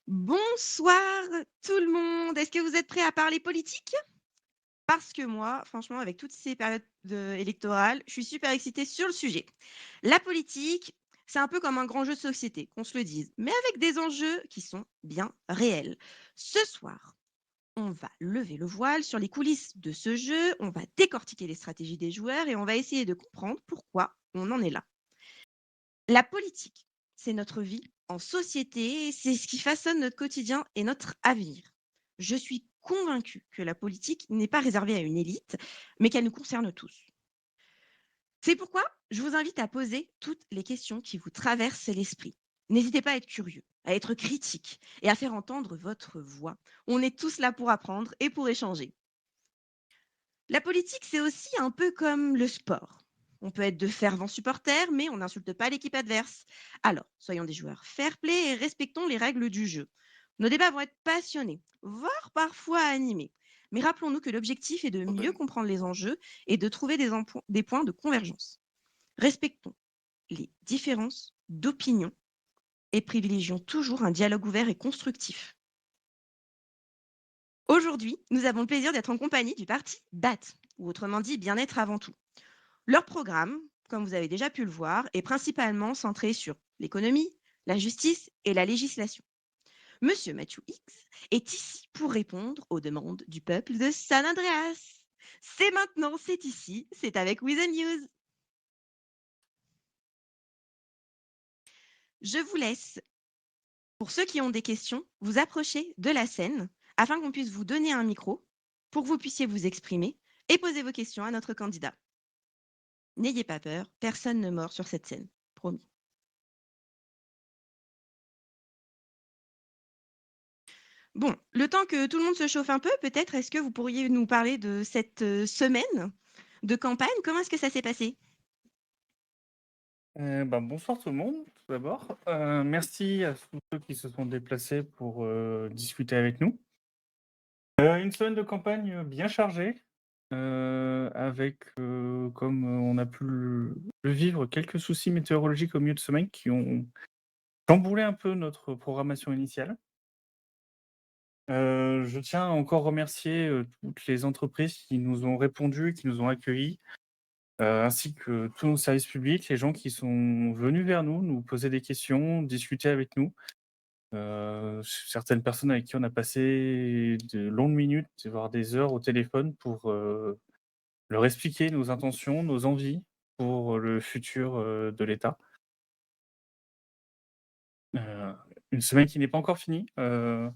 Bonsoir tout le monde. Est-ce que vous êtes prêts à parler politique? Parce que moi, franchement, avec toutes ces périodes électorales, je suis super excitée sur le sujet. La politique, c'est un peu comme un grand jeu de société, qu'on se le dise, mais avec des enjeux qui sont bien réels. Ce soir, on va lever le voile sur les coulisses de ce jeu, on va décortiquer les stratégies des joueurs et on va essayer de comprendre pourquoi on en est là. La politique, c'est notre vie en société, c'est ce qui façonne notre quotidien et notre avenir. Je suis convaincue que la politique n'est pas réservée à une élite, mais qu'elle nous concerne tous. C'est pourquoi je vous invite à poser toutes les questions qui vous traversent l'esprit. N'hésitez pas à être curieux, à être critique et à faire entendre votre voix. On est tous là pour apprendre et pour échanger. La politique, c'est aussi un peu comme le sport. On peut être de fervents supporters, mais on n'insulte pas l'équipe adverse. Alors, soyons des joueurs fair-play et respectons les règles du jeu. Nos débats vont être passionnés, voire parfois animés. Mais rappelons-nous que l'objectif est de mieux comprendre les enjeux et de trouver des points de convergence. Respectons les différences d'opinion et privilégions toujours un dialogue ouvert et constructif. Aujourd'hui, nous avons le plaisir d'être en compagnie du parti BAT, ou autrement dit Bien-être avant tout. Leur programme, comme vous avez déjà pu le voir, est principalement centré sur l'économie, la justice et la législation. Monsieur Matthew X est ici pour répondre aux demandes du peuple de San Andreas. C'est maintenant, c'est ici, c'est avec With News. Je vous laisse, pour ceux qui ont des questions, vous approcher de la scène afin qu'on puisse vous donner un micro pour que vous puissiez vous exprimer et poser vos questions à notre candidat. N'ayez pas peur, personne ne mord sur cette scène, promis. Bon, le temps que tout le monde se chauffe un peu, peut-être est-ce que vous pourriez nous parler de cette, semaine de campagne? Comment est-ce que ça s'est passé? Bonsoir tout le monde, tout d'abord. Merci à tous ceux qui se sont déplacés pour discuter avec nous. Une semaine de campagne bien chargée, avec, comme on a pu le vivre, quelques soucis météorologiques au milieu de semaine qui ont chamboulé un peu notre programmation initiale. Je tiens à encore remercier toutes les entreprises qui nous ont répondu, qui nous ont accueillis, ainsi que tous nos services publics, les gens qui sont venus vers nous, nous poser des questions, discuter avec nous. Certaines personnes avec qui on a passé de longues minutes, voire des heures au téléphone pour, leur expliquer nos intentions, nos envies pour le futur, de l'État. Heu, une semaine qui n'est pas encore finie, on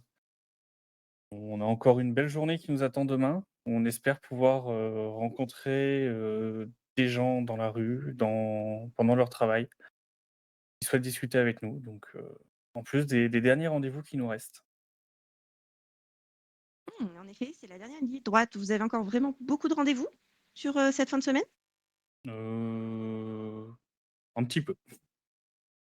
a encore une belle journée qui nous attend demain. On espère pouvoir, rencontrer, des gens dans la rue, pendant leur travail, qui souhaitent discuter avec nous, donc en plus des derniers rendez-vous qui nous restent. En effet, c'est la dernière ligne droite. Vous avez encore vraiment beaucoup de rendez-vous sur, cette fin de semaine? Heu, un petit peu.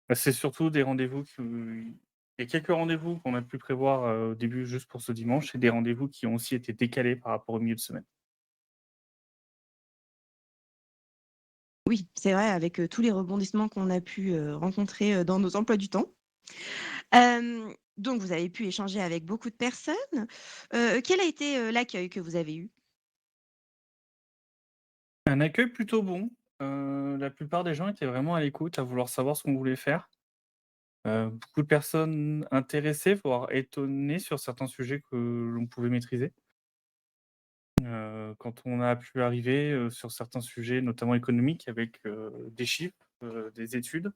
Bah, c'est surtout des rendez-vous qui il y a quelques rendez-vous qu'on a pu prévoir, au début juste pour ce dimanche et des rendez-vous qui ont aussi été décalés par rapport au milieu de semaine. Oui, c'est vrai avec, tous les rebondissements qu'on a pu, rencontrer, dans nos emplois du temps. Donc vous avez pu échanger avec beaucoup de personnes. Quel a été, l'accueil que vous avez eu? Un accueil plutôt bon, la plupart des gens étaient vraiment à l'écoute, à vouloir savoir ce qu'on voulait faire. Beaucoup de personnes intéressées, voire étonnées sur certains sujets que l'on pouvait maîtriser. Quand on a pu arriver, sur certains sujets, notamment économiques avec, des chiffres, des études.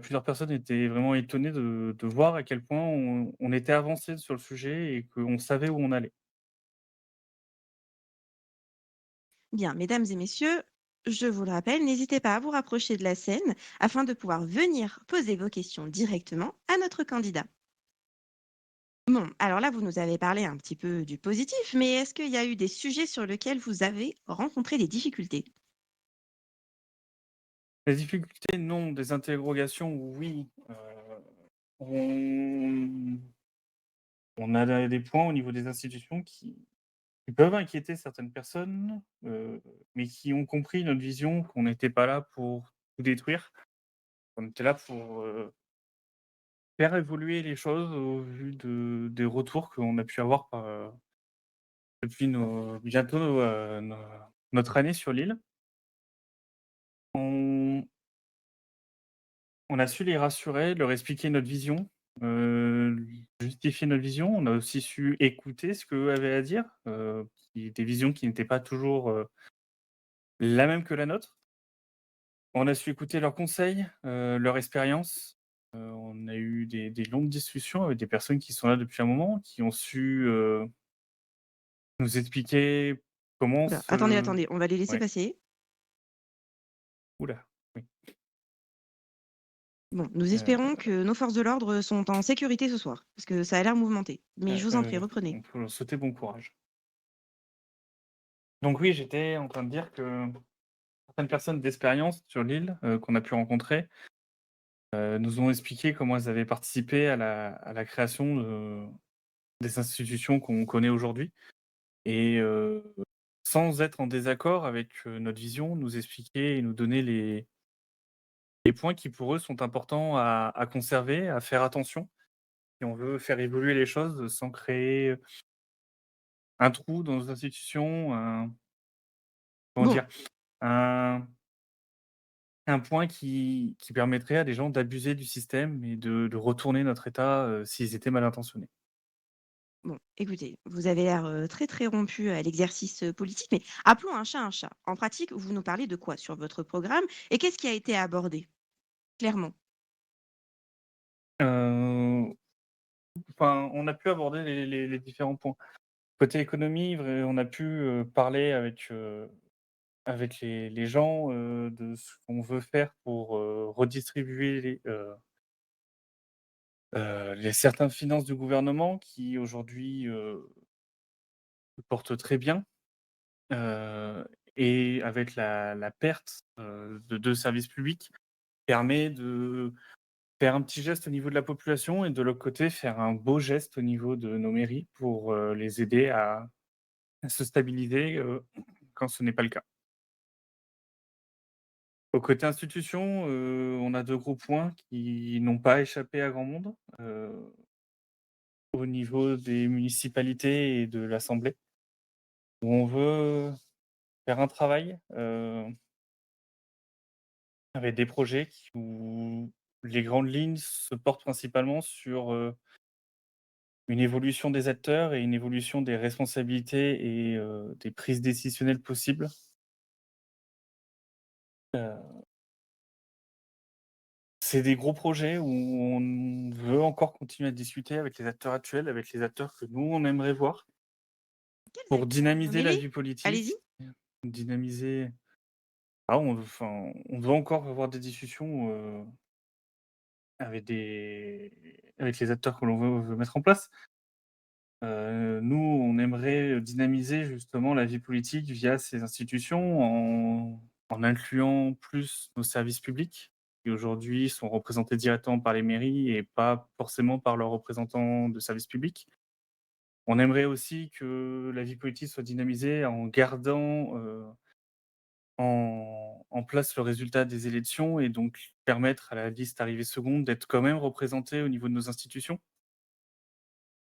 Plusieurs personnes étaient vraiment étonnées de voir à quel point on était avancé sur le sujet et qu'on savait où on allait. Bien, mesdames et messieurs, je vous le rappelle, n'hésitez pas à vous rapprocher de la scène afin de pouvoir venir poser vos questions directement à notre candidat. Bon, alors là, vous nous avez parlé un petit peu du positif, mais est-ce qu'il y a eu des sujets sur lesquels vous avez rencontré des difficultés? Les difficultés, non. Des interrogations, oui. On on a des points au niveau des institutions qui peuvent inquiéter certaines personnes, mais qui ont compris notre vision, qu'on n'était pas là pour tout détruire. On était là pour, faire évoluer les choses au vu des retours qu'on a pu avoir depuis bientôt notre année sur l'île. On on a su les rassurer, leur expliquer notre vision, justifier notre vision. On a aussi su écouter ce qu'eux avaient à dire, des visions qui n'étaient pas toujours, la même que la nôtre. On a su écouter leurs conseils, leur expérience. On a eu des longues discussions avec des personnes qui sont là depuis un moment, qui ont su, nous expliquer comment Oula, attendez, se attendez, on va les laisser ouais. passer. Ouh oui. Bon, nous Heu espérons que nos forces de l'ordre sont en sécurité ce soir, parce que ça a l'air mouvementé. Mais je vous en prie, reprenez. on peut leur souhaiter bon courage. Donc oui, j'étais en train de dire que certaines personnes d'expérience sur l'île, qu'on a pu rencontrer, nous ont expliqué comment elles avaient participé à la création des institutions qu'on connaît aujourd'hui et sans être en désaccord avec, notre vision, nous expliquer et nous donner les points qui pour eux sont importants à conserver, à faire attention si on veut faire évoluer les choses sans créer un trou dans nos institutions, comment Bon, dire? Un un point qui permettrait à des gens d'abuser du système et de retourner notre État, s'ils étaient mal intentionnés. bon, écoutez, vous avez l'air, très, très rompu à l'exercice, politique, mais appelons un chat un chat. En pratique, vous nous parlez de quoi sur votre programme et qu'est-ce qui a été abordé? Clairement. Heu, enfin, on a pu aborder les différents points. Côté économie, on a pu, parler avec les gens, de ce qu'on veut faire pour, redistribuer les certaines finances du gouvernement qui aujourd'hui, se portent très bien, heu et avec la perte, de 2 services publics, permet de faire un petit geste au niveau de la population et de l'autre côté, faire un beau geste au niveau de nos mairies pour, les aider à se stabiliser, quand ce n'est pas le cas. Au côté institution, on a 2 gros points qui n'ont pas échappé à grand monde, au niveau des municipalités et de l'assemblée, où on veut faire un travail, avec des projets où les grandes lignes se portent principalement sur, une évolution des acteurs et une évolution des responsabilités et des prises décisionnelles possibles. Heu, c'est des gros projets où on veut encore continuer à discuter avec les acteurs actuels, avec les acteurs que nous, on aimerait voir Quels pour acteurs? dynamiser la Nommez-les. vie Allez-y. politique, dynamiser on doit encore avoir des discussions, avec les acteurs que l'on veut mettre en place. Nous, on aimerait dynamiser justement la vie politique via ces institutions en incluant plus nos services publics, qui aujourd'hui sont représentés directement par les mairies et pas forcément par leurs représentants de services publics. On aimerait aussi que la vie politique soit dynamisée en gardant, en place le résultat des élections et donc permettre à la liste arrivée seconde d'être quand même représentée au niveau de nos institutions.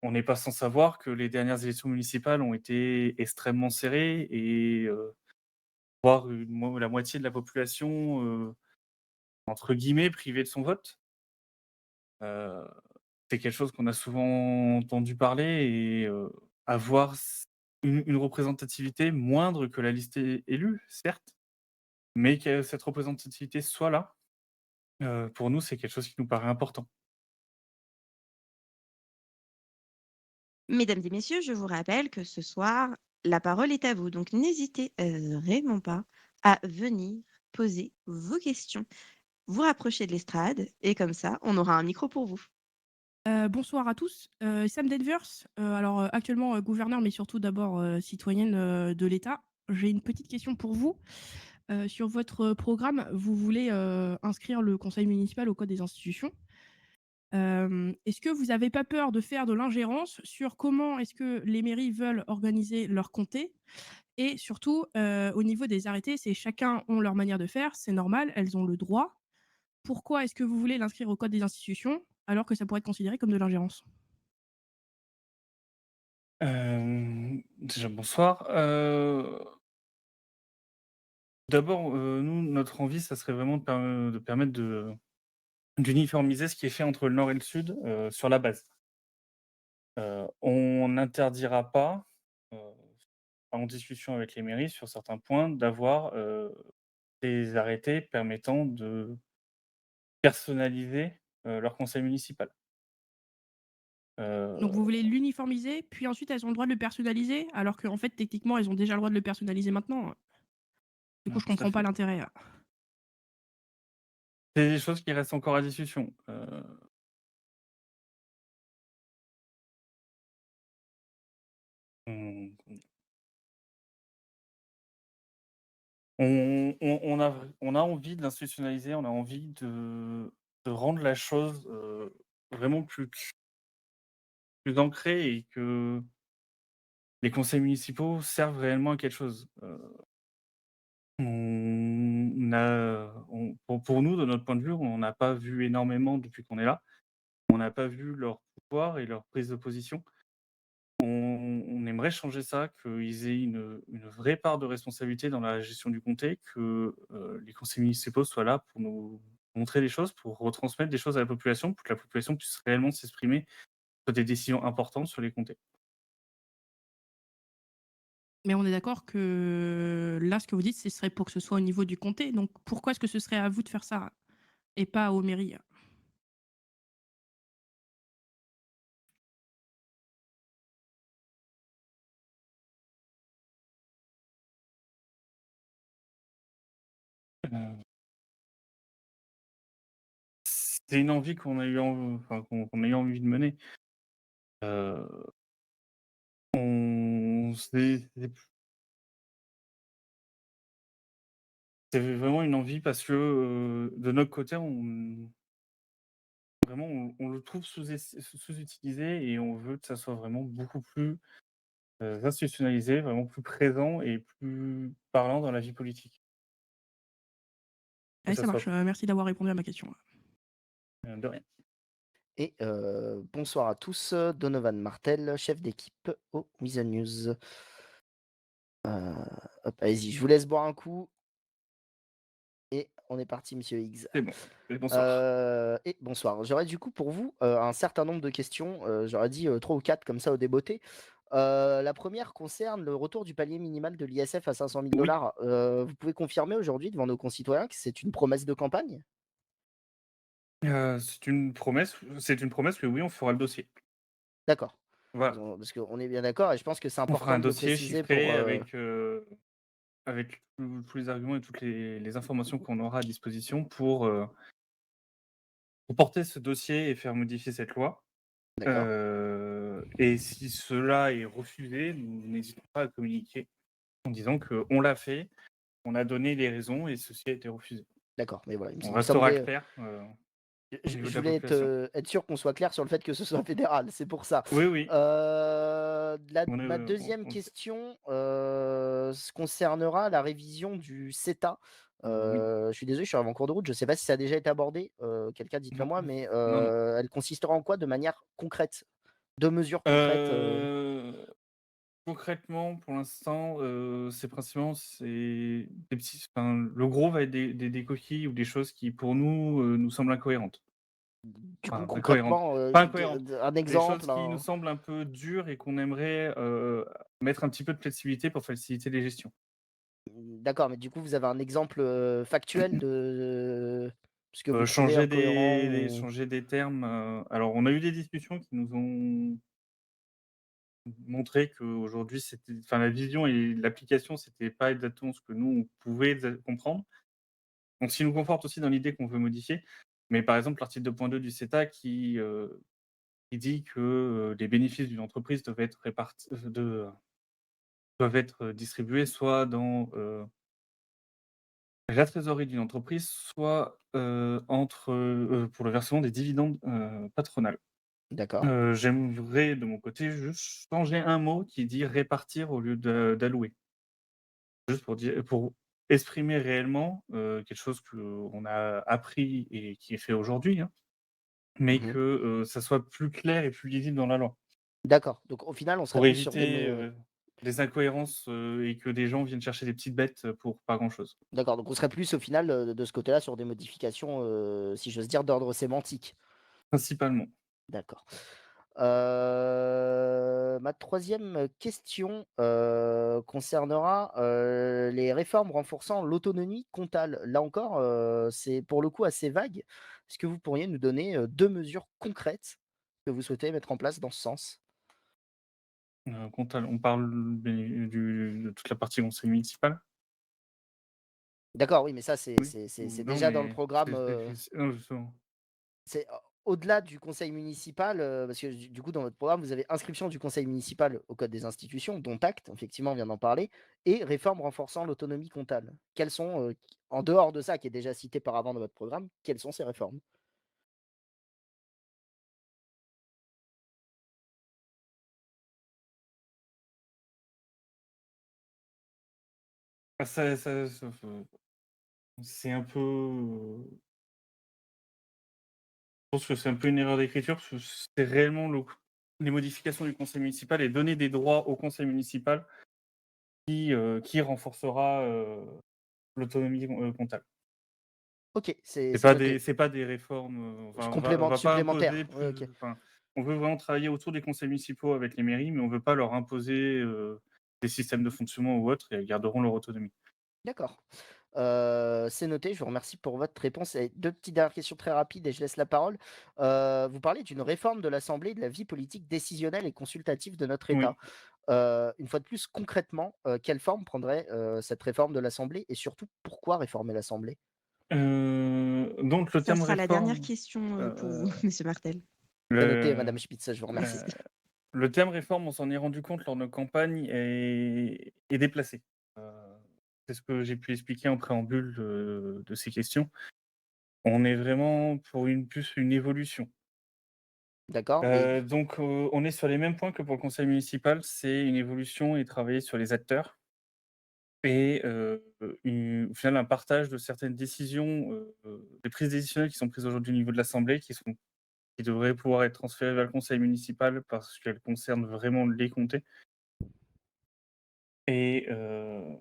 On n'est pas sans savoir que les dernières élections municipales ont été extrêmement serrées et voire la moitié de la population, entre guillemets «privée de son vote». Heu, c'est quelque chose qu'on a souvent entendu parler et avoir une représentativité moindre que la liste élue, certes, mais que cette représentativité soit là, pour nous, c'est quelque chose qui nous paraît important. Mesdames et messieurs, je vous rappelle que ce soir, la parole est à vous. Donc n'hésitez vraiment pas à venir poser vos questions. Vous rapprochez de l'estrade et comme ça, on aura un micro pour vous. Bonsoir à tous, Sam Denvers, alors, actuellement, gouverneur, mais surtout d'abord, citoyenne, de l'État. J'ai une petite question pour vous. Sur votre programme, vous voulez, inscrire le conseil municipal au code des institutions. Est-ce que vous avez pas peur de faire de l'ingérence sur comment est-ce que les mairies veulent organiser leur comté? Et surtout, au niveau des arrêtés, c'est chacun ont leur manière de faire, c'est normal, elles ont le droit. Pourquoi est-ce que vous voulez l'inscrire au code des institutions? alors que ça pourrait être considéré comme de l'ingérence? Déjà bonsoir. D'abord, nous, notre envie, ça serait vraiment de permettre d'uniformiser ce qui est fait entre le nord et le sud, sur la base. On n'interdira pas, heu, en discussion avec les mairies sur certains points, d'avoir, des arrêtés permettant de personnaliser, leur conseil municipal. Donc vous Heu, voulez l'uniformiser, puis ensuite elles ont le droit de le personnaliser, alors qu'en fait, techniquement, elles ont déjà le droit de le personnaliser maintenant? Du coup, je tout à comprends pas fait. l'intérêt. C'est des choses qui restent encore à discussion. On on a envie de l'institutionnaliser, on a envie de rendre la chose, vraiment plus ancrée et que les conseils municipaux servent réellement à quelque chose. Pour nous, de notre point de vue, on n'a pas vu énormément depuis qu'on est là. On n'a pas vu leur pouvoir et leur prise de position. On aimerait changer ça, qu'ils aient une vraie part de responsabilité dans la gestion du comté, que, les conseils municipaux soient là pour nous montrer les choses, pour retransmettre des choses à la population, pour que la population puisse réellement s'exprimer sur des décisions importantes sur les comtés. Mais on est d'accord que là, ce que vous dites, ce serait pour que ce soit au niveau du comté. Donc pourquoi est-ce que ce serait à vous de faire ça et pas aux mairies? Heu, c'est une envie qu'on a eu enfin qu'on a eu envie de mener. Heu, on c'est vraiment une envie parce que, de notre côté, on le trouve sous-utilisé et on veut que ça soit vraiment beaucoup plus, institutionnalisé, vraiment plus présent et plus parlant dans la vie politique. Que Allez, ça ça marche, soit merci d'avoir répondu à ma question. de rien. Et bonsoir à tous, Donovan Martel, chef d'équipe au Weasel News. Hop, allez-y, je vous laisse boire un coup et on est parti, monsieur Higgs. C'est bon et bonsoir. Et bonsoir. J'aurais du coup pour vous, un certain nombre de questions, j'aurais dit, 3 ou 4 comme ça au débeauté. La première concerne le retour du palier minimal de l'ISF à 500 000 Oui, Vous pouvez confirmer aujourd'hui devant nos concitoyens que c'est une promesse de campagne? c'est une promesse que oui, on fera le dossier. D'accord. Voilà. Parce qu'on est bien d'accord et je pense que c'est On fera important un de le dossier préciser pour, chiffré avec tous les arguments et toutes les informations qu'on aura à disposition pour porter ce dossier et faire modifier cette loi. d'accord. Et si cela est refusé, nous n'hésitons pas à communiquer en disant qu'on l'a fait, on a donné les raisons et ceci a été refusé. D'accord, mais voilà, On il me restera semblait, clair, au niveau de je la voulais population. être sûr qu'on soit clair sur le fait que ce soit fédéral, c'est pour ça. Oui, oui, Ma deuxième on le sait. question, concernera la révision du CETA. Oui. Je suis désolé, je suis arrivé en cours de route, je ne sais pas si ça a déjà été abordé, quelqu'un dites-le Non, moi, mais non, non. elle consistera en quoi de manière concrète? 2 mesures concrètes, Heu, concrètement, pour l'instant, c'est des petits le gros va être des coquilles ou des choses qui, pour nous, nous semblent incohérentes. du coup Enfin, incohérentes, concrètement, pas incohérentes, un des choses exemple, qui nous semblent un peu dures et qu'on aimerait, mettre un petit peu de flexibilité pour faciliter les gestions. d'accord, mais du coup, vous avez un exemple, factuel de ce que vous trouvez Changer incohérent des ou changer des termes, alors on a eu des discussions qui nous ont montré qu'aujourd'hui la vision et l'application, c'était pas exactement ce que nous, on pouvait comprendre. Donc ce qui nous conforte aussi dans l'idée qu'on veut modifier. Mais par exemple, l'article 2.2 du CETA qui dit que, les bénéfices d'une entreprise doivent être distribués soit dans, la trésorerie d'une entreprise, soit, pour le versement des dividendes, patronales. d'accord, J'aimerais de mon côté juste changer un mot qui dit «répartir» au lieu d'allouer. Juste pour exprimer réellement, quelque chose qu'on a appris et qui est fait aujourd'hui, hein. mais Mmh. que ça soit plus clair et plus lisible dans la loi. D'accord, donc au final, on serait Pour plus sur des éviter des incohérences et que des gens viennent chercher des petites bêtes pour pas grand-chose, d'accord, donc on serait plus au final, de ce côté-là sur des modifications, si j'ose dire, d'ordre sémantique. principalement. D'accord. Ma troisième question, concernera, les réformes renforçant l'autonomie comptable. Là encore, c'est pour le coup assez vague. Est-ce que vous pourriez nous donner, 2 mesures concrètes que vous souhaitez mettre en place dans ce sens? On parle de toute la partie conseil municipal? D'accord, oui, mais ça, Oui? c'est Non, déjà dans le mais programme, non, justement. c'est au-delà du conseil municipal, parce que du coup, dans votre programme, vous avez inscription du conseil municipal au code des institutions, dont acte, effectivement, on vient d'en parler, et réforme renforçant l'autonomie comptable. Quelles sont, en dehors de ça, qui est déjà cité par avant dans votre programme, quelles sont ces réformes? Ah ça c'est un peu, je pense que c'est un peu une erreur d'écriture parce que c'est réellement les modifications du conseil municipal et donner des droits au conseil municipal qui renforcera, l'autonomie comptable. OK, c'est noté. C'est pas des réformes, Je enfin on complémente va pas imposer supplémentaire. Ouais, plus OK. enfin, on veut vraiment travailler autour des conseils municipaux avec les mairies, mais on veut pas leur imposer, des systèmes de fonctionnement ou autres et elles garderont leur autonomie. D'accord. C'est noté, je vous remercie pour votre réponse et 2 petites dernières questions très rapides et je laisse la parole. Vous parlez d'une réforme de l'Assemblée, de la vie politique décisionnelle et consultative de notre État. Oui, Une fois de plus, concrètement, quelle forme prendrait, cette réforme de l'Assemblée et surtout pourquoi réformer l'Assemblée? donc le Ça terme sera la dernière réforme, question, pour heu, vous, monsieur Martel. C'est noté, madame le Spitz, je vous remercie. le le terme réforme, on s'en est rendu compte lors de nos campagnes est déplacé. Heu, c'est ce que j'ai pu expliquer en préambule de ces questions. On est vraiment pour une évolution. D'accord et Donc on est sur les mêmes points que pour le conseil municipal, c'est une évolution et travailler sur les acteurs et au final un partage de certaines décisions, des prises décisionnelles qui sont prises aujourd'hui au niveau de l'assemblée qui devraient pouvoir être transférées vers le conseil municipal parce qu'elles concernent vraiment les comtés et heu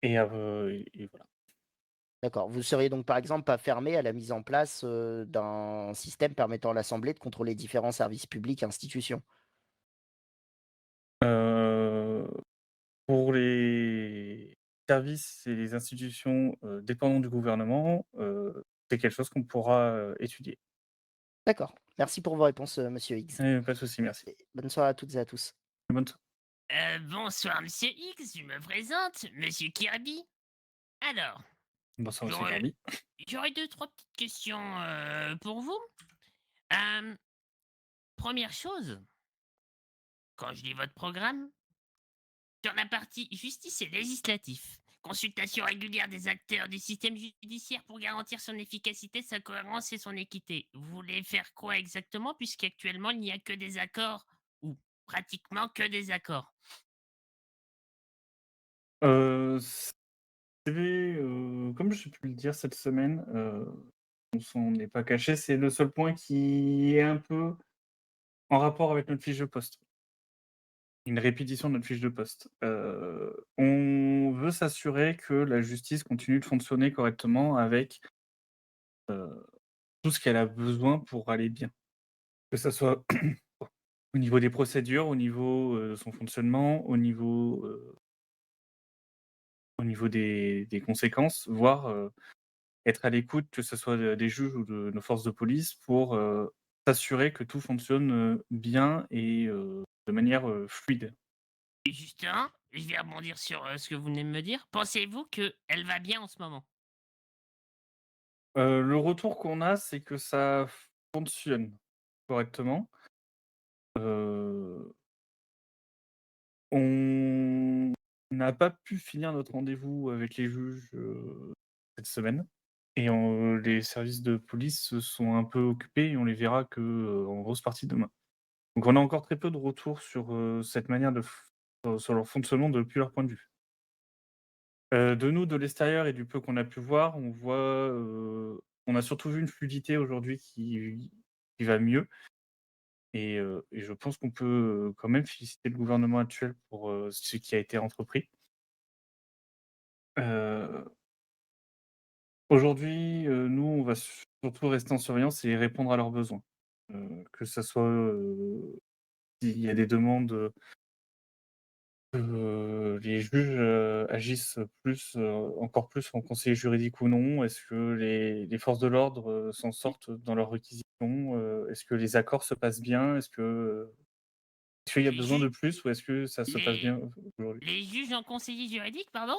et voilà. d'accord. Vous seriez donc, par exemple, pas fermé à la mise en place, d'un système permettant à l'Assemblée de contrôler différents services publics, institutions? Heu, pour les services et les institutions, dépendant du gouvernement, c'est quelque chose qu'on pourra, étudier. D'accord. Merci pour vos réponses, monsieur X Pas de souci, merci. et bonne soirée à toutes et à tous. Bonne so Bonsoir Monsieur X, je me présente, Monsieur Kirby. Alors, bonsoir monsieur j'aurais Kirby. j'aurais 2-3 petites questions, pour vous. Hem, 1 chose, quand je lis votre programme, sur la partie justice et législatif, consultation régulière des acteurs du système judiciaire pour garantir son efficacité, sa cohérence et son équité. Vous voulez faire quoi exactement? Puisqu'actuellement il n'y a que des accords ou pratiquement que des accords. C'est, comme j'ai pu le dire cette semaine, on s'en est pas caché, c'est le seul point qui est un peu en rapport avec notre fiche de poste. Une répétition de notre fiche de poste. On veut s'assurer que la justice continue de fonctionner correctement avec, heu, tout ce qu'elle a besoin pour aller bien. Que ça soit au niveau des procédures, au niveau, de son fonctionnement, au niveau des conséquences, voire, être à l'écoute, que ce soit des juges ou de nos forces de police pour, s'assurer que tout fonctionne, bien et de manière, fluide. Et justement, je vais rebondir sur, ce que vous venez de me dire. Pensez-vous qu'elle va bien en ce moment? Le retour qu'on a, c'est que ça fonctionne correctement. Heu, on n'a pas pu finir notre rendez-vous avec les juges, cette semaine et les services de police se sont un peu occupés et on les verra que, en grosse partie demain. Donc on a encore très peu de retours sur, cette manière de sur leur fonctionnement depuis leur point de vue. De nous, de l'extérieur et du peu qu'on a pu voir, on voit, On a surtout vu une fluidité aujourd'hui qui va mieux et je pense qu'on peut, quand même féliciter le gouvernement actuel pour, ce qui a été entrepris. Heu, Aujourd'hui, nous, on va surtout rester en surveillance et répondre à leurs besoins. Que ça soit, s'il y a des demandes, les juges, agissent plus, encore plus en conseiller juridique ou non? Est-ce que les forces de l'ordre, s'en sortent dans leurs réquisitions? Est-ce que les accords se passent bien? Est-ce qu'il y a Les besoin de juges, plus ou est-ce que ça se passe les, bien aujourd'hui? les juges en conseiller juridique, pardon?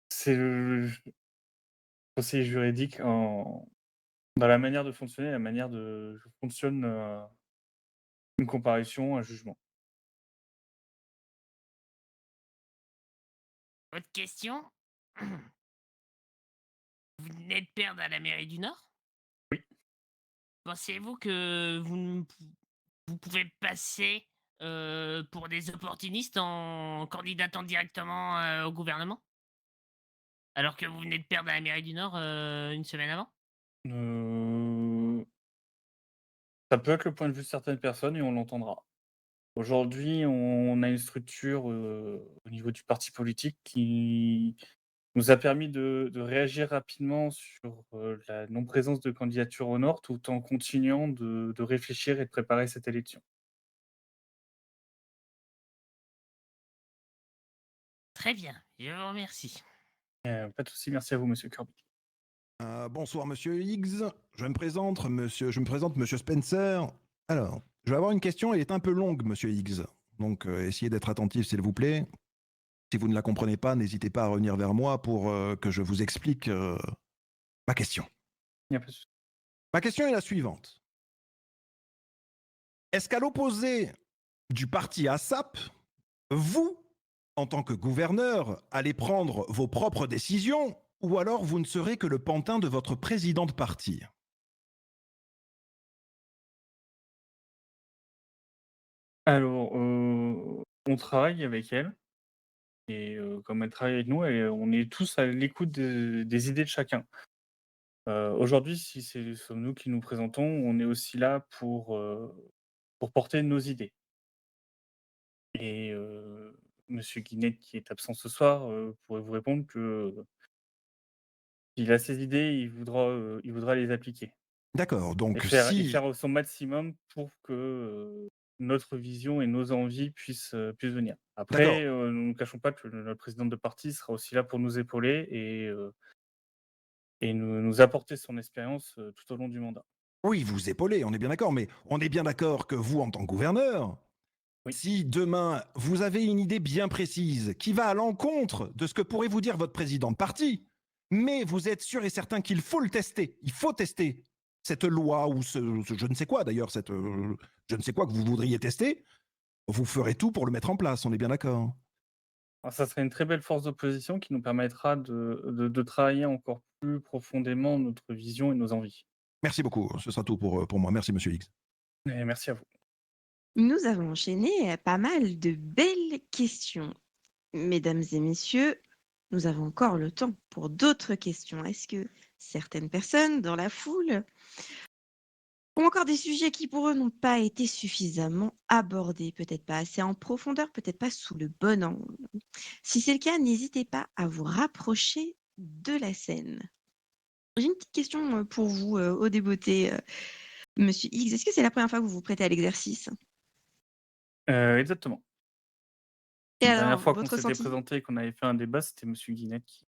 C'est le conseiller juridique en dans la manière de fonctionner, la manière de fonctionne, une comparution, un jugement. Autre question. Vous venez de perdre à la mairie du Nord. Oui. Pensez-vous que vous pouvez passer pour des opportunistes en candidatant directement au gouvernement? Alors que vous venez de perdre à la mairie du Nord une semaine avant? Heu, Ça peut être le point de vue de certaines personnes et on l'entendra. Aujourd'hui, on a une structure, au niveau du parti politique qui nous a permis de réagir rapidement sur, la non-présence de candidature au Nord, tout en continuant de réfléchir et de préparer cette élection. Très bien, je vous remercie. Pas de souci, merci à vous, monsieur Kirby. Bonsoir Monsieur Higgs, je me présente Monsieur Spencer. Alors, je vais avoir une question, elle est un peu longue Monsieur Higgs, donc essayez d'être attentif s'il vous plaît. Si vous ne la comprenez pas, n'hésitez pas à revenir vers moi pour que je vous explique ma question. Il y a pas de souci. Ma question est la suivante. Est-ce qu'à l'opposé du parti ASAP, vous, en tant que gouverneur, allez prendre vos propres décisions ou alors vous ne serez que le pantin de votre président de parti? Alors, on travaille avec elle et comme elle travaille avec nous et on est tous à l'écoute des idées de chacun. Aujourd'hui, si c'est sommes nous qui nous présentons, on est aussi là pour porter nos idées et monsieur Guinette qui est absent ce soir, pourrait vous répondre que, il a ses idées, il voudra les appliquer D'accord, et donc si faire son maximum pour que, notre vision et nos envies puissent venir. Après, D'accord. nous ne cachons pas que notre présidente de parti sera aussi là pour nous épauler et nous apporter son expérience, tout au long du mandat. Oui, vous épaulez, on est bien d'accord, mais on est bien d'accord que vous, en tant que gouverneur, Oui. si demain vous avez une idée bien précise qui va à l'encontre de ce que pourrait vous dire votre président de parti, mais vous êtes sûr et certain qu'il faut le tester, il faut tester cette loi ou ce je ne sais quoi d'ailleurs, je ne sais quoi que vous voudriez tester, vous ferez tout pour le mettre en place, on est bien d'accord. Alors ça serait une très belle force d'opposition qui nous permettra de travailler encore plus profondément notre vision et nos envies. Merci beaucoup, ce sera tout pour moi. Merci, Monsieur X. Et merci à vous. Nous avons enchaîné pas mal de belles questions. Mesdames et messieurs, nous avons encore le temps pour d'autres questions. Est-ce que certaines personnes dans la foule ont encore des sujets qui pour eux n'ont pas été suffisamment abordés, peut-être pas assez en profondeur, peut-être pas sous le bon angle? Si c'est le cas, n'hésitez pas à vous rapprocher de la scène. J'ai une petite question pour vous, au débeauté, monsieur X. Est-ce que c'est la première fois que vous vous prêtez à l'exercice? Exactement. Et La dernière alors, fois qu'on votre s'était ressenti? présenté et qu'on avait fait un débat, c'était monsieur Guinette qui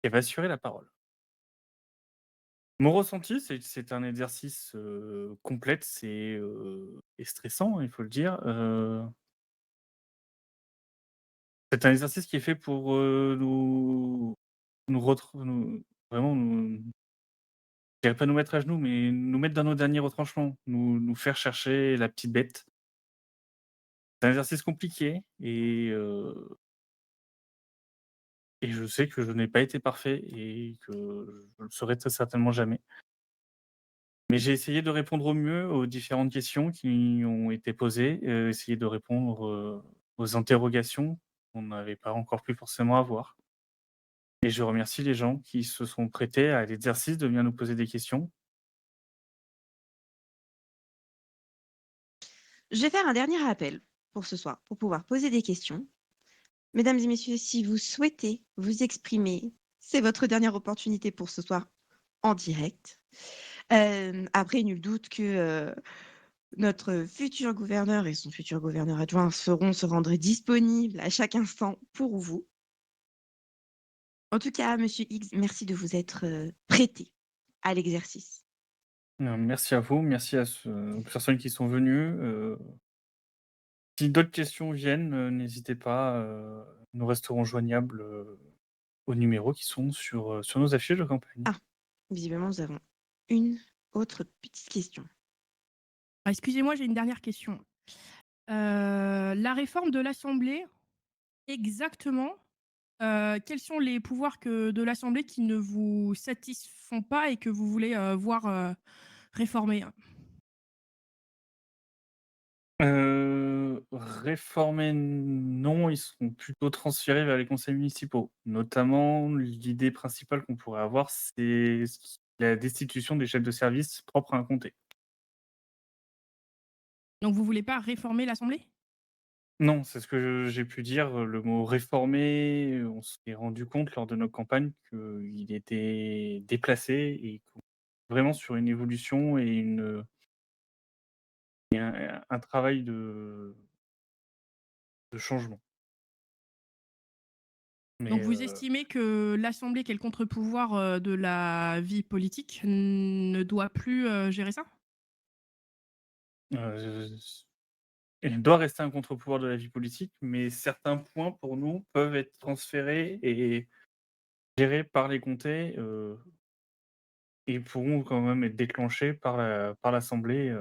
avait assuré la parole. Mon ressenti, c'est un exercice, complexe et stressant, il faut le dire. C'est un exercice qui est fait pour, nous vraiment nous je dirais pas nous mettre à genoux, mais nous mettre dans nos derniers retranchements, nous faire chercher la petite bête. C'est un exercice compliqué et je sais que je n'ai pas été parfait et que je ne le serai très certainement jamais. Mais j'ai essayé de répondre au mieux aux différentes questions qui ont été posées, essayer de répondre, aux interrogations qu'on n'avait pas encore pu forcément avoir. Et je remercie les gens qui se sont prêtés à l'exercice de venir nous poser des questions. Je vais faire un dernier appel pour ce soir, pour pouvoir poser des questions. Mesdames et messieurs, si vous souhaitez vous exprimer, c'est votre dernière opportunité pour ce soir en direct. Après, nul doute que notre futur gouverneur et son futur gouverneur adjoint se rendraient disponibles à chaque instant pour vous. En tout cas, Monsieur X, merci de vous être prêté à l'exercice. Merci à vous, merci aux personnes qui sont venues. Si d'autres questions viennent, n'hésitez pas, nous resterons joignables, aux numéros qui sont sur nos affiches de campagne. Ah, visiblement, nous avons une autre petite question. Ah, excusez-moi, j'ai une dernière question. La réforme de l'Assemblée, exactement, quels sont les pouvoirs de l'Assemblée qui ne vous satisfont pas et que vous voulez voir réformer? Réformer, non, ils seront plutôt transférés vers les conseils municipaux. Notamment, l'idée principale qu'on pourrait avoir, c'est la destitution des chefs de service propres à un comté. Donc vous voulez pas réformer l'Assemblée? Non, c'est ce que j'ai pu dire, le mot «réformer», on s'est rendu compte lors de notre campagne qu'il était déplacé et qu'on vraiment sur une évolution et un travail de changement. Donc Mais, vous estimez que l'Assemblée, qui est le contre-pouvoir de la vie politique, ne doit plus gérer ça? heu, elle doit rester un contre-pouvoir de la vie politique, mais certains points pour nous peuvent être transférés et gérés par les comtés, et pourront quand même être déclenchés par l'assemblée,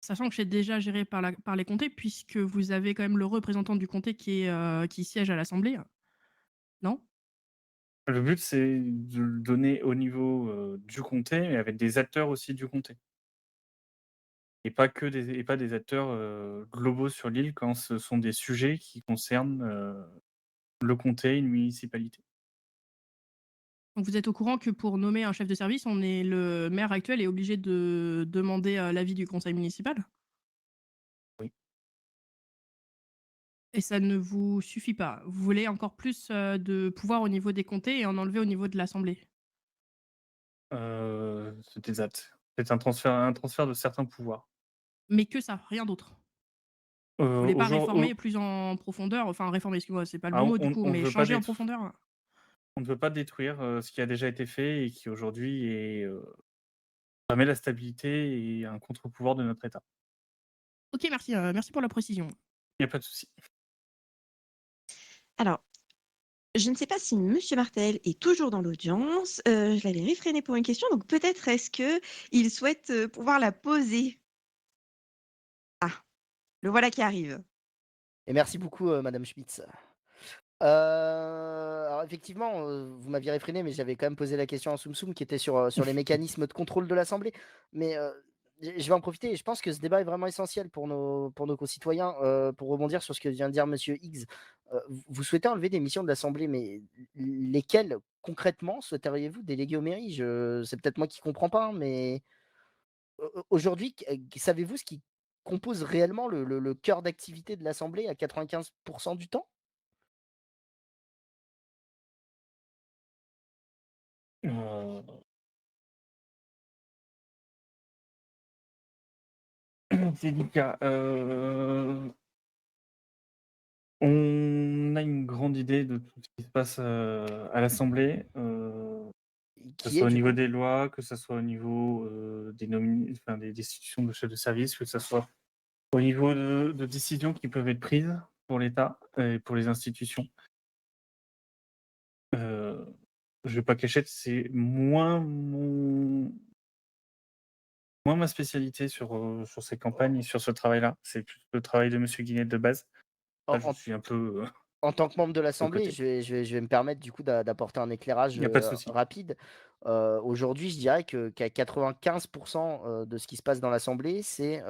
Sachant que c'est déjà géré par les comtés, puisque vous avez quand même le représentant du comté qui siège à l'Assemblée, non? Le but, c'est de le donner au niveau, du comté, mais avec des acteurs aussi du comté et pas des acteurs, globaux sur l'île quand ce sont des sujets qui concernent, le comté, une municipalité. Donc vous êtes au courant que pour nommer un chef de service, le maire actuel est obligé de demander l'avis du conseil municipal? Oui. Et ça ne vous suffit pas? Vous voulez encore plus de pouvoir au niveau des comtés et en enlever au niveau de l'Assemblée? C'est des actes. C'est un transfert de certains pouvoirs. Mais que ça, rien d'autre? Vous voulez pas Aujour réformer au plus en profondeur? Enfin réformer, excuse-moi, c'est pas le ah, bon on mot du on coup, on ne mais veut pas changer en détr profondeur? on ne veut pas détruire, ce qui a déjà été fait et qui aujourd'hui permet la stabilité et un contre-pouvoir de notre État. OK, merci, merci pour la précision. Il y a pas de souci. Alors, je ne sais pas si Monsieur Martel est toujours dans l'audience. Je l'avais réfréné pour une question, donc peut-être est-ce qu'il souhaite pouvoir la poser? Ah, le voilà qui arrive. Et merci beaucoup, madame Schmitz. Alors effectivement, vous m'aviez réfréné, mais j'avais quand même posé la question à Soum Soum qui était sur les mécanismes de contrôle de l'Assemblée. Mais, je vais en profiter et je pense que ce débat est vraiment essentiel pour nos concitoyens, pour rebondir sur ce que vient de dire monsieur Higgs. Vous souhaitez enlever des missions de l'Assemblée, mais lesquelles concrètement souhaiteriez-vous déléguer aux mairies? C'est peut-être moi qui comprends pas, hein, mais aujourd'hui, savez-vous ce qui compose réellement le cœur d'activité de l'Assemblée à 95 du temps? Heu, délicat, on a une grande idée de tout ce qui se passe, à l'Assemblée, que ce Qui est soit au du niveau coup? des lois, que ce soit au niveau, des destitutions de chefs de service, que ça soit au niveau de décisions qui peuvent être prises pour l'État et pour les institutions. Heu, je vais pas cacher que c'est moins ma spécialité sur ces campagnes et sur ce travail-là. C'est plus le travail de monsieur Guinette de base. En Là, je en suis un peu, en tant que membre de de l'Assemblée, côté. je vais me permettre du coup d'apporter un éclairage, Il y a pas de souci. rapide. Aujourd'hui, je dirais qu'à 95 de ce qui se passe dans l'Assemblée, c'est,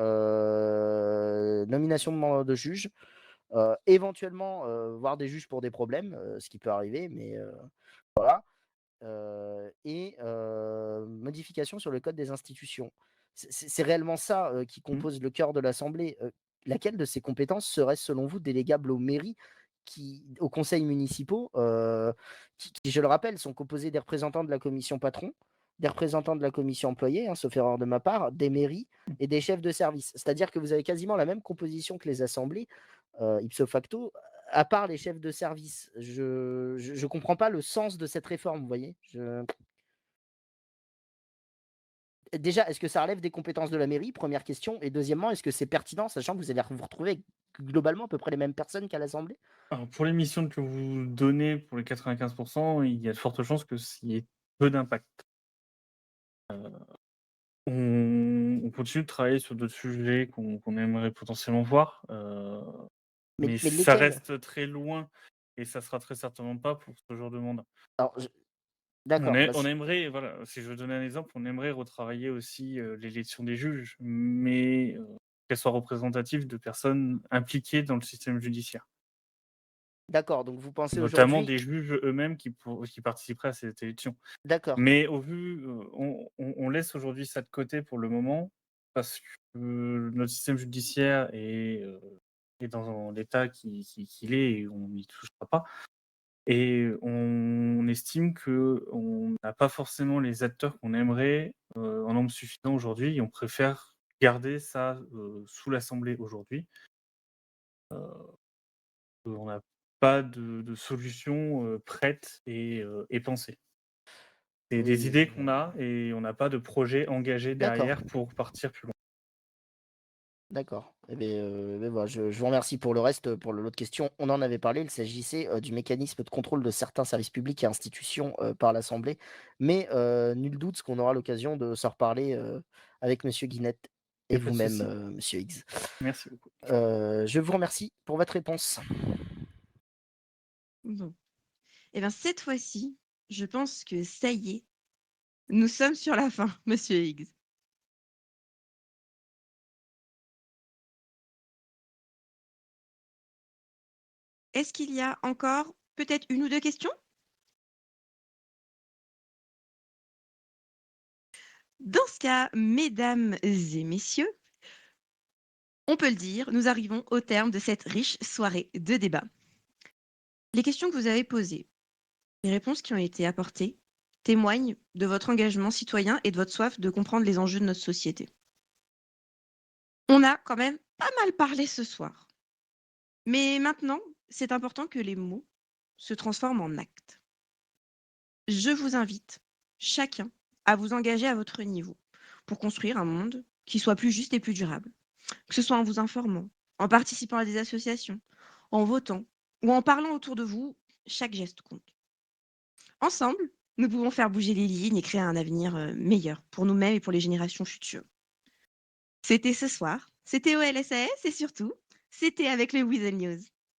nomination de juges, Éventuellement, voir des juges pour des problèmes, ce qui peut arriver, mais voilà. Et modification sur le code des institutions. C'est réellement ça, qui Mmh. compose le cœur de l'assemblée. Laquelle de ces compétences serait, selon vous, délégable aux mairies aux conseils municipaux, qui, je le rappelle, sont composés des représentants de la commission patron, des représentants de la commission employée, hein, sauf erreur de ma part, des mairies et des chefs de service. C'est-à-dire que vous avez quasiment la même composition que les assemblées, ipso facto, à part les chefs de service. Je comprends pas le sens de cette réforme, vous voyez? Déjà, est-ce que ça relève des compétences de la mairie? Première question, et deuxièmement, est-ce que c'est pertinent, sachant que vous allez vous retrouver avec globalement à peu près les mêmes personnes qu'à l'assemblée? Alors pour les missions que vous donnez pour les 95, il y a de fortes chances que s'il y ait peu d'impact. On continue de travailler sur d'autres sujets qu'on aimerait potentiellement voir, mais Mais ça lesquels? reste très loin et ça sera très certainement pas pour ce genre de mandat. Alors d'accord, On aimerait, voilà, si je veux donner un exemple, on aimerait retravailler aussi, l'élection des juges, mais qu'elle soit représentative de personnes impliquées dans le système judiciaire. d'accord, donc vous pensez Notamment aujourd'hui des juges eux-mêmes qui participeraient à cette élection. d'accord, Mais au vu, on laisse aujourd'hui ça de côté pour le moment, parce que notre système judiciaire est dans l'état qu'il est et on n'y touchera pas. Et on estime qu'on n'a pas forcément les acteurs qu'on aimerait, en nombre suffisant aujourd'hui et on préfère garder ça, sous l'assemblée aujourd'hui. On n'a pas de solution, prête et pensée. C'est des oui, idées qu'on a et on n'a pas de projet engagé d'accord. derrière pour partir plus loin. D'accord. Eh beh, voilà, je vous remercie pour le reste. Pour l'autre question, on en avait parlé. Il s'agissait, du mécanisme de contrôle de certains services publics et institutions, par l'assemblée. Mais, nul doute qu'on aura l'occasion de s'en reparler, avec monsieur Guinette Il et y a pas de vous-même, souci. monsieur Higgs. Merci beaucoup. Je vous remercie pour votre réponse. Bon. Et bien cette fois-ci, je pense que ça y est, nous sommes sur la fin, monsieur Higgs. Est-ce qu'il y a encore peut-être 1 ou 2 questions? Dans ce cas, mesdames et messieurs, on peut le dire, nous arrivons au terme de cette riche soirée de débat. Les questions que vous avez posées, les réponses qui ont été apportées témoignent de votre engagement citoyen et de votre soif de comprendre les enjeux de notre société. On a quand même pas mal parlé ce soir. Mais maintenant, c'est important que les mots se transforment en actes. Je vous invite, chacun, à vous engager à votre niveau pour construire un monde qui soit plus juste et plus durable. Que ce soit en vous informant, en participant à des associations, en votant ou en parlant autour de vous, chaque geste compte. Ensemble, nous pouvons faire bouger les lignes et créer un avenir meilleur pour nous-mêmes et pour les générations futures. C'était ce soir, c'était OLSAS et surtout, c'était avec le Weasel News.